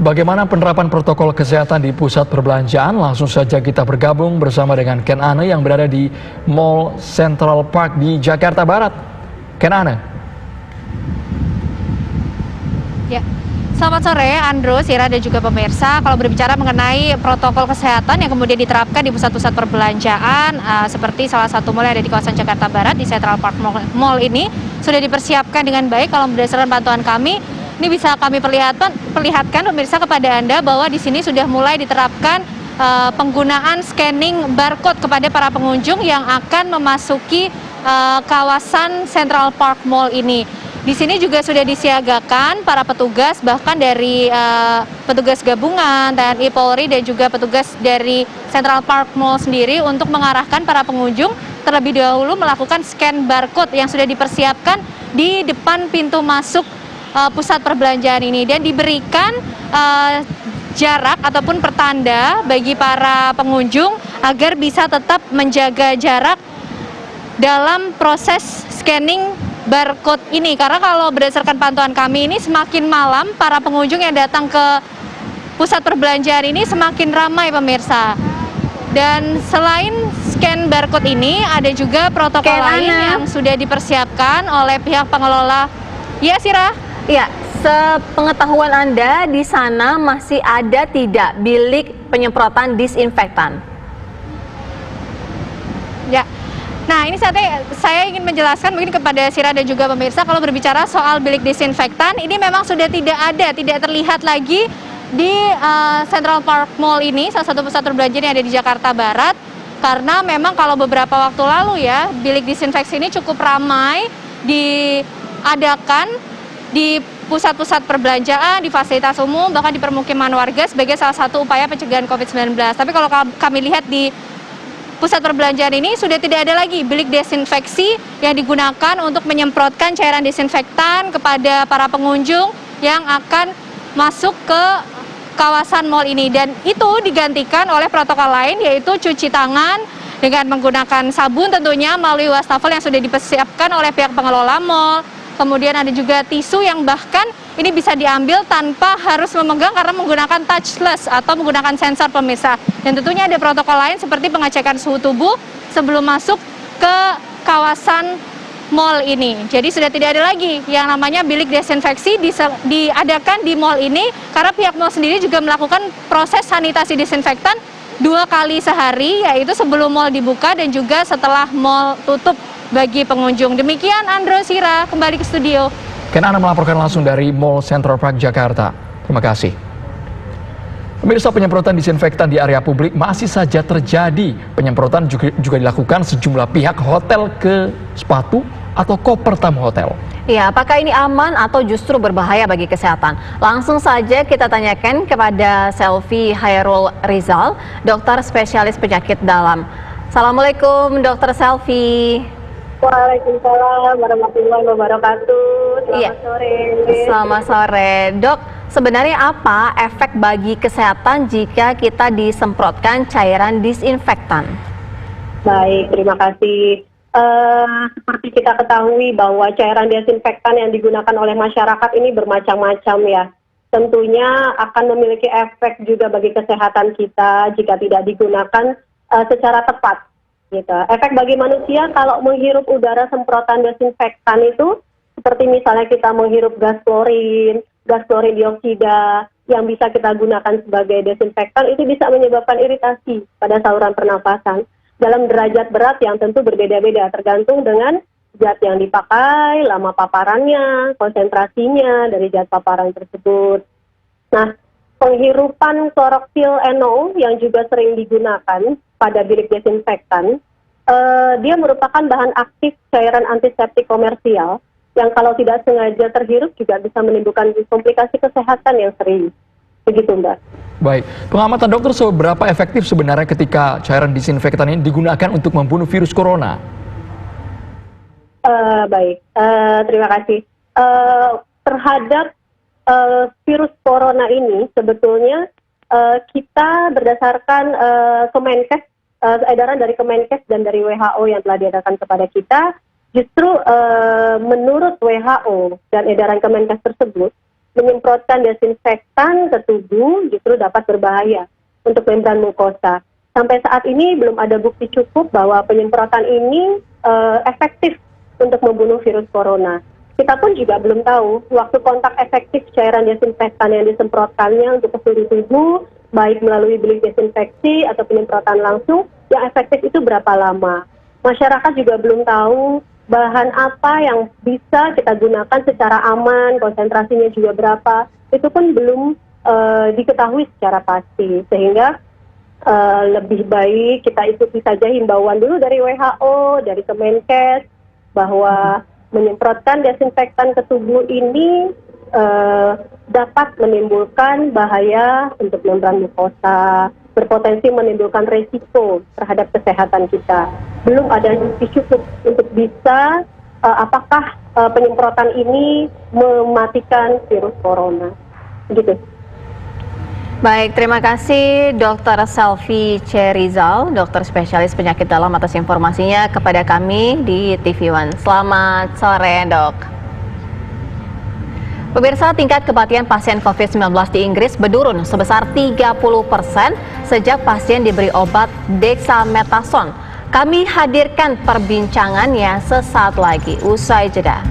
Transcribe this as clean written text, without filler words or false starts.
Bagaimana penerapan protokol kesehatan di pusat perbelanjaan? Langsung saja kita bergabung bersama dengan Ken Ane yang berada di Mall Central Park di Jakarta Barat. Ken Ane. Ya. Selamat sore Andro, Sira dan juga pemirsa. Kalau berbicara mengenai protokol kesehatan yang kemudian diterapkan di pusat-pusat perbelanjaan seperti salah satu mall yang ada di kawasan Jakarta Barat di Central Park Mall ini sudah dipersiapkan dengan baik. Kalau berdasarkan pantauan kami, ini bisa kami perlihatkan pemirsa kepada Anda bahwa di sini sudah mulai diterapkan penggunaan scanning barcode kepada para pengunjung yang akan memasuki kawasan Central Park Mall ini. Di sini juga sudah disiagakan para petugas, bahkan dari petugas gabungan, TNI, Polri, dan juga petugas dari Central Park Mall sendiri untuk mengarahkan para pengunjung terlebih dahulu melakukan scan barcode yang sudah dipersiapkan di depan pintu masuk pusat perbelanjaan ini, dan diberikan jarak ataupun pertanda bagi para pengunjung agar bisa tetap menjaga jarak dalam proses scanning barcode ini. Karena kalau berdasarkan pantauan kami ini semakin malam para pengunjung yang datang ke pusat perbelanjaan ini semakin ramai pemirsa. Dan selain scan barcode ini ada juga protokol lain yang sudah dipersiapkan oleh pihak pengelola. Ya, Sira? Ya, sepengetahuan Anda di sana masih ada tidak bilik penyemprotan disinfektan? Ya. Nah, ini saatnya saya ingin menjelaskan mungkin kepada Sira dan juga pemirsa, kalau berbicara soal bilik disinfektan, ini memang sudah tidak terlihat lagi di Central Park Mall ini, salah satu pusat perbelanjaan yang ada di Jakarta Barat, karena memang kalau beberapa waktu lalu ya, bilik disinfeksi ini cukup ramai diadakan di pusat-pusat perbelanjaan, di fasilitas umum, bahkan di permukiman warga sebagai salah satu upaya pencegahan COVID-19. Tapi kalau kami lihat di pusat perbelanjaan ini sudah tidak ada lagi bilik desinfeksi yang digunakan untuk menyemprotkan cairan desinfektan kepada para pengunjung yang akan masuk ke kawasan mall ini, dan itu digantikan oleh protokol lain yaitu cuci tangan dengan menggunakan sabun tentunya melalui wastafel yang sudah dipersiapkan oleh pihak pengelola mall. Kemudian ada juga tisu yang bahkan ini bisa diambil tanpa harus memegang karena menggunakan touchless atau menggunakan sensor pemirsa. Dan tentunya ada protokol lain seperti pengecekan suhu tubuh sebelum masuk ke kawasan mall ini. Jadi sudah tidak ada lagi yang namanya bilik desinfeksi diadakan di mall ini karena pihak mall sendiri juga melakukan proses sanitasi disinfektan 2 kali sehari, yaitu sebelum mall dibuka dan juga setelah mall tutup bagi pengunjung. Demikian Andro, Sira, kembali ke studio. Ken Ane melaporkan langsung dari Mall Central Park Jakarta. Terima kasih. Pemirsa, penyemprotan disinfektan di area publik masih saja terjadi. Penyemprotan juga dilakukan sejumlah pihak hotel ke sepatu atau koper tamu hotel. Ya, apakah ini aman atau justru berbahaya bagi kesehatan? Langsung saja kita tanyakan kepada Selvi Hairul Rizal, dokter spesialis penyakit dalam. Assalamualaikum, Dokter Selvi. Waalaikumsalam warahmatullahi wabarakatuh. Selamat sore. Selamat sore, Dok. Sebenarnya apa efek bagi kesehatan jika kita disemprotkan cairan disinfektan? Baik, terima kasih. Seperti kita ketahui bahwa cairan desinfektan yang digunakan oleh masyarakat ini bermacam-macam ya. Tentunya akan memiliki efek juga bagi kesehatan kita jika tidak digunakan secara tepat. Gitu. Efek bagi manusia kalau menghirup udara semprotan desinfektan itu seperti misalnya kita menghirup gas klorin dioksida yang bisa kita gunakan sebagai desinfektan, itu bisa menyebabkan iritasi pada saluran pernafasan dalam derajat berat yang tentu berbeda-beda tergantung dengan zat yang dipakai, lama paparannya, konsentrasinya dari zat paparan tersebut. Nah, penghirupan klorofil NO yang juga sering digunakan pada bilik desinfektan, dia merupakan bahan aktif cairan antiseptik komersial yang kalau tidak sengaja terhirup juga bisa menimbulkan komplikasi kesehatan yang serius. Begitu, Mbak. Baik, pengamatan dokter, seberapa efektif sebenarnya ketika cairan disinfektan ini digunakan untuk membunuh virus corona? Baik, terima kasih. Terhadap virus corona ini sebetulnya kita berdasarkan Kemenkes, edaran dari Kemenkes dan dari WHO yang telah diadakan kepada kita, justru menurut WHO dan edaran Kemenkes tersebut, menyemprotkan desinfektan ke tubuh justru dapat berbahaya untuk membran mukosa. Sampai saat ini belum ada bukti cukup bahwa penyemprotan ini efektif untuk membunuh virus corona. Kita pun juga belum tahu waktu kontak efektif cairan desinfektan yang disemprotkannya untuk ke seluruh tubuh, baik melalui bilik desinfeksi atau penyemprotan langsung, yang efektif itu berapa lama. Masyarakat juga belum tahu bahan apa yang bisa kita gunakan secara aman, konsentrasinya juga berapa, itu pun belum diketahui secara pasti. Sehingga lebih baik kita ikuti saja himbauan dulu dari WHO, dari Kemenkes, bahwa menyemprotkan desinfektan ke tubuh ini dapat menimbulkan bahaya untuk membran mukosa, berpotensi menimbulkan resiko terhadap kesehatan kita. Belum ada bukti cukup untuk bisa apakah penyemprotan ini mematikan virus corona. Begitu. Baik, terima kasih Dr. Selvi C. Rizal, dokter spesialis penyakit dalam atas informasinya kepada kami di TV One. Selamat sore, Dok. Pemirsa, tingkat kematian pasien COVID-19 di Inggris menurun sebesar 30% sejak pasien diberi obat dexamethasone. Kami hadirkan perbincangannya sesaat lagi, usai jeda.